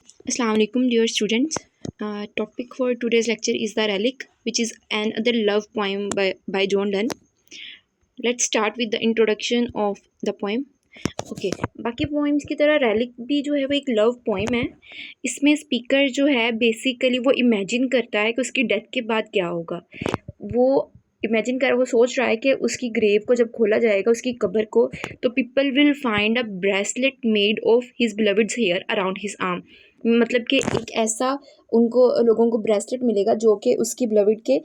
Assalamu alaikum, dear students. Topic for today's lecture is The Relic, which is another love poem by John Donne. Let's start with the introduction of the poem. Okay बाकी poems की तरह relic भी जो है वो एक love poem है। इसमें स्पीकर जो है बेसिकली वो इमेजिन करता है कि उसकी डेथ के बाद क्या होगा। वो वो सोच रहा है कि उसकी ग्रेव को जब खोला जाएगा, उसकी कब्र को, तो people will find a bracelet made of his beloved's hair around his arm. मतलब कि एक ऐसा उनको लोगों को ब्रेसलेट मिलेगा जो कि उसकी बिलवड के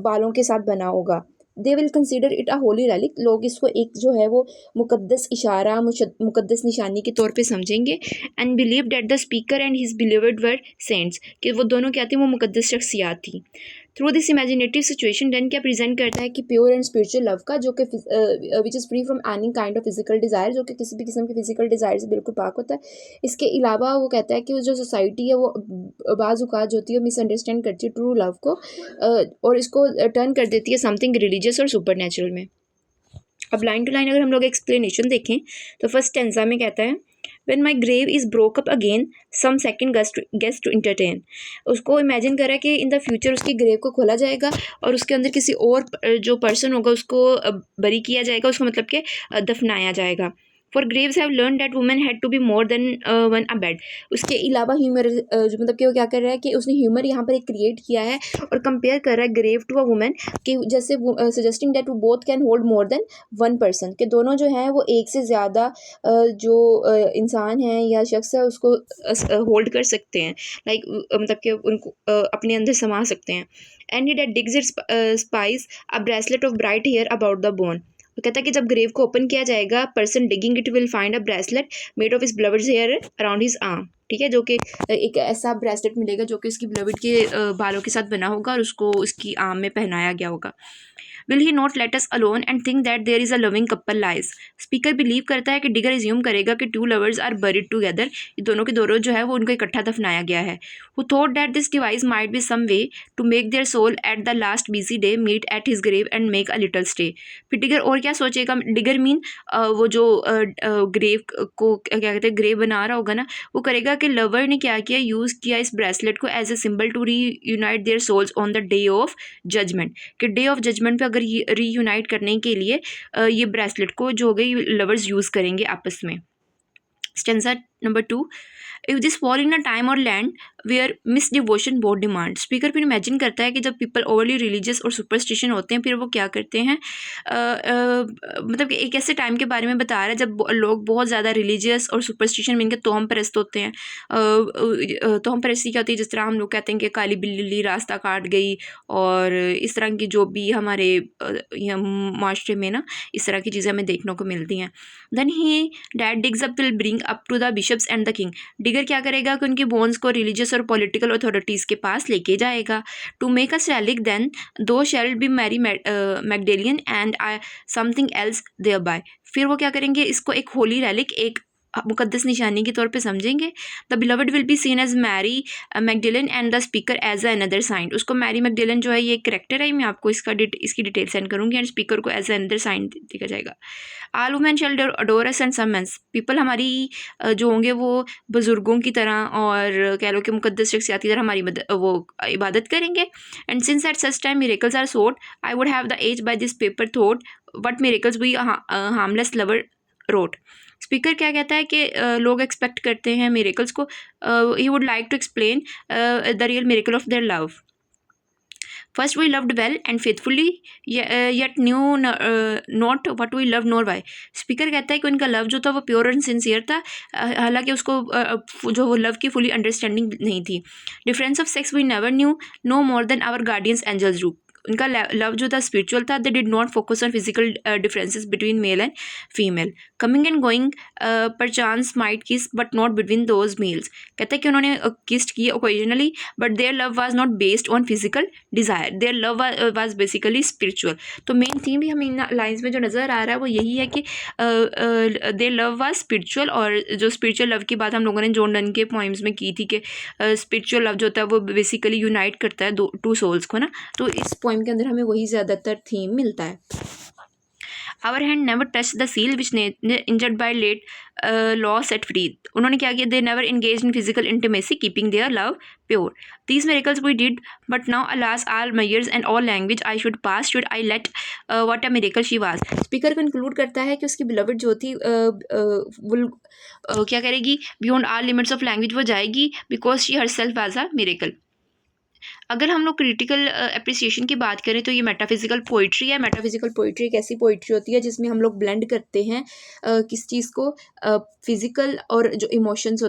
बालों के साथ बना होगा। They will consider it a Holi relic. लोग इसको एक जो है वो मुकद्दस इशारा, मुकद्दस निशानी के तौर पे समझेंगे। And believe that the speaker and his beloved were saints, कि वो दोनों क्या थे, वो मुकद्दस शख्सियात थी। Through this imaginative situation Donne क्या प्रेजेंट करता है कि प्योर एंड स्पिरिचुअल लव का, जो कि which is free from any kind of physical desire, जो कि किसी भी किस्म के फिजिकल डिज़ायर से बिल्कुल पाक होता है। इसके अलावा वो कहता है कि वो जो सोसाइटी है वो बाज़ औक़ात जो होती है मिसअंडरस्टैंड करती है ट्रू लव को, और इसको टर्न कर देती है समथिंग रिलीजियस और सुपर नेचुरल में। अब लाइन टू लाइन अगर हम लोग एक्सप्लेनेशन देखें तो फर्स्ट टेंसा में कहता है When my grave is broke up again, some second guest to entertain। उसको इमेजिन करा कि इन द फ्यूचर उसकी ग्रेव को खोला जाएगा और उसके अंदर किसी और जो पर्सन होगा उसको बरी किया जाएगा, उसको मतलब कि दफनाया जाएगा। For graves have learn that women had to be more than one a bed. उसके अलावा ह्यूमर जो मतलब कि वो क्या कर रहा है कि उसने ह्यूमर यहाँ पर एक क्रिएट किया है और कंपेयर कर रहा है ग्रेव टू अ वुमेन, कि जैसे suggesting that both can hold more than one person, के दोनों जो हैं वो एक से ज़्यादा जो इंसान है या शख्स है उसको होल्ड कर सकते हैं, लाइक मतलब कि उनको अपने अंदर समा सकते हैं। And he that digs its spies a bracelet of bright hair about the bone. वो कहता है कि जब ग्रेव को ओपन किया जाएगा, person digging it will find a bracelet made of his beloved's hair around his arm. ठीक है, जो कि एक ऐसा ब्रेसलेट मिलेगा जो कि उसकी बिलवड के बालों के साथ बना होगा और उसको उसकी आर्म में पहनाया गया होगा। Will he not let us alone and think that there is a loving couple lies. Speaker believe करता है कि डिगर एज्यूम करेगा कि two lovers are buried together, ये दोनों के दोनों जो है वो उनको इकट्ठा दफनाया गया है। Who thought that this device might be some way to make their soul at the last busy day meet at his grave and make a little stay. फिर डिगर और क्या सोचेगा, डिगर मीन वो जो ग्रेव को क्या कहते हैं ग्रेव बना रहा होगा ना, वो करेगा कि लवर ने क्या किया, यूज़ किया इस ब्रेसलेट को as a symbol to reunite their souls on the day of judgement, कि डे ऑफ जजमेंट पे अगर रीयूनाइट करने के लिए ये ब्रेसलेट को जो हो गई लवर्स यूज़ करेंगे आपस में। Stanza number 2, if this fall in a time or land where mis devotion both demand. Speaker फिर इमेजिन करता है कि जब पीपल ओवरली रिलीजियस और सुपरस्टिशन होते हैं, फिर वो क्या करते हैं, मतलब कि एक ऐसे टाइम के बारे में बता रहा है जब लोग बहुत ज़्यादा रिलीजियस और सुपरस्टिशन में इनके तोहम परस्त होते हैं। तोहम परस्ती क्या होती है, जिस तरह हम लोग कहते हैं कि काली बिल्ली रास्ता काट गई, और इस तरह की जो भी हमारे माशरे में ना इस तरह की चीज़ें हमें देखने को मिलती हैं। Then he that digs up will bring up to the bishops and the king. Digger क्या करेगा कि उनके बोन्स को रिलीजियस और पॉलिटिकल अथॉरिटीज़ के पास लेके जाएगा। To make a relic then thou shall be Mary Magdalene and something else thereby. फिर वो क्या करेंगे, इसको एक होली रैलिक, एक मुकद्दस निशानी के तौर पे समझेंगे। The beloved will be seen as Mary Magdalen and the speaker as another saint. उसको मैरी मैगडेलन जो है ये करेक्टर है, मैं आपको इसकी डिटेल सेंड करूँगी, एंड स्पीकर को एज अनदर साइन देखा जाएगा। All women shall adore us and some mens. People हमारी जो होंगे वो बुज़ुर्गों की तरह और कह लो कि मुकद्दस शख्सियत की तरह हमारी वो इबादत करेंगे। And since at such time miracles are sought I would have the age by this paper taught what miracles we harmless lover wrote. Speaker क्या कहता है कि लोग एक्सपेक्ट करते हैं मिरेकल्स को, he would like to explain the real miracle of their love. First we loved well and faithfully yet knew not what we love nor why. Speaker कहता है कि उनका लव जो था वो प्योर एंड सिंसियर था, हालांकि उसको जो वो लव की फुली अंडरस्टैंडिंग नहीं थी। Difference of sex we never knew no more than our guardians angels do. उनका लव जो था स्पिरिचुअल था, they did not focus on physical differences between male and female. Coming and going perchance might kiss but not between those meals. कहते हैं कि उन्होंने kissed की occasionally, but their love was not based on physical desire, their love was basically spiritual. तो main theme भी हमें इन lines में जो नज़र आ रहा है वो यही है कि देयर लव वाज स्पिरिचुअल, और जो स्पिरिचुअल लव की बात हम लोगों ने जॉन डन के पोइम्स में की थी कि स्पिरिचुअल लव जो होता है वो बेसिकली यूनाइट करता है टू सोल्स को ना, तो इस पोइम के अंदर हमें वही ज़्यादातर थीम मिलता है। Our hand never touch the seal which injured by late law set free. उन्होंने क्या किया? They never engage in physical intimacy keeping their love pure. These miracles we did, but now alas all measures and all language I should pass, should I let what a miracle she was. Speaker conclude करता है कि उसकी beloved जो थी वो क्या करेगी? Beyond all limits of language वो जाएगी, because she her self was a miracle. अगर हम लोग क्रिटिकल अप्रिसिएशन की बात करें तो ये मेटाफिजिकल पोइट्री है. मेटाफिजिकल पोइट्री एक ऐसी पोइट्री होती है जिसमें हम लोग ब्लेंड करते हैं किस चीज़ को? फिजिकल और जो इमोशंस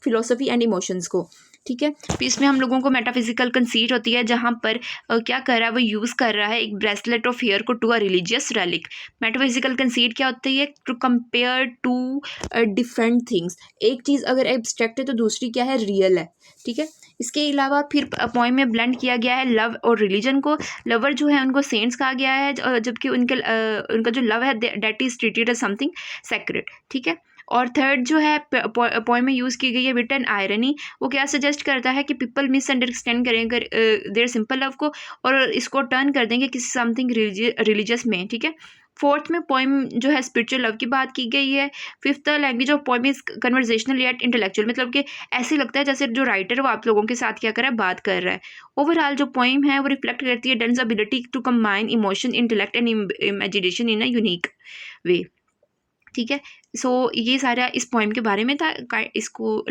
फिलोसफी एंड इमोशंस को. ठीक है, तो इसमें हम लोगों को मेटाफिजिकल कंसीट होती है जहाँ पर क्या कर रहा है? वो यूज़ कर रहा है एक ब्रेसलेट ऑफ हेयर को to a religious relic. Metaphysical conceit क्या होती है? To compare to different things. एक चीज़ अगर एब्स्ट्रैक्ट है तो दूसरी क्या है? रियल है. ठीक है, इसके अलावा फिर पोएम में ब्लेंड किया गया है लव और रिलीजन को. लवर जो है उनको सेंट्स कहा गया है, जबकि उनका जो लव है that is treated as something sacred. ठीक है, और थर्ड जो है पोएम में यूज़ की गई है विट एंड आयरनी. वो क्या सजेस्ट करता है कि पीपल मिसअंडरस्टैंड करेंगे देयर सिंपल लव को और इसको टर्न कर देंगे किसी समथिंग रिलीजियस में. ठीक है, फोर्थ में पोएम जो है स्पिरिचुअल लव की बात की गई है. Fifth language of poem is conversational yet intellectual, मतलब कि ऐसे लगता है जैसे जो राइटर है वो आप लोगों के साथ क्या कर रहा है? बात कर रहा है. ओवरऑल जो पोएम है वो रिफ्लेक्ट करती है Donne's ability to combine emotion, intellect and imagination in a unique way. ठीक है, सो ये सारा इस पोएम के बारे में था. इसको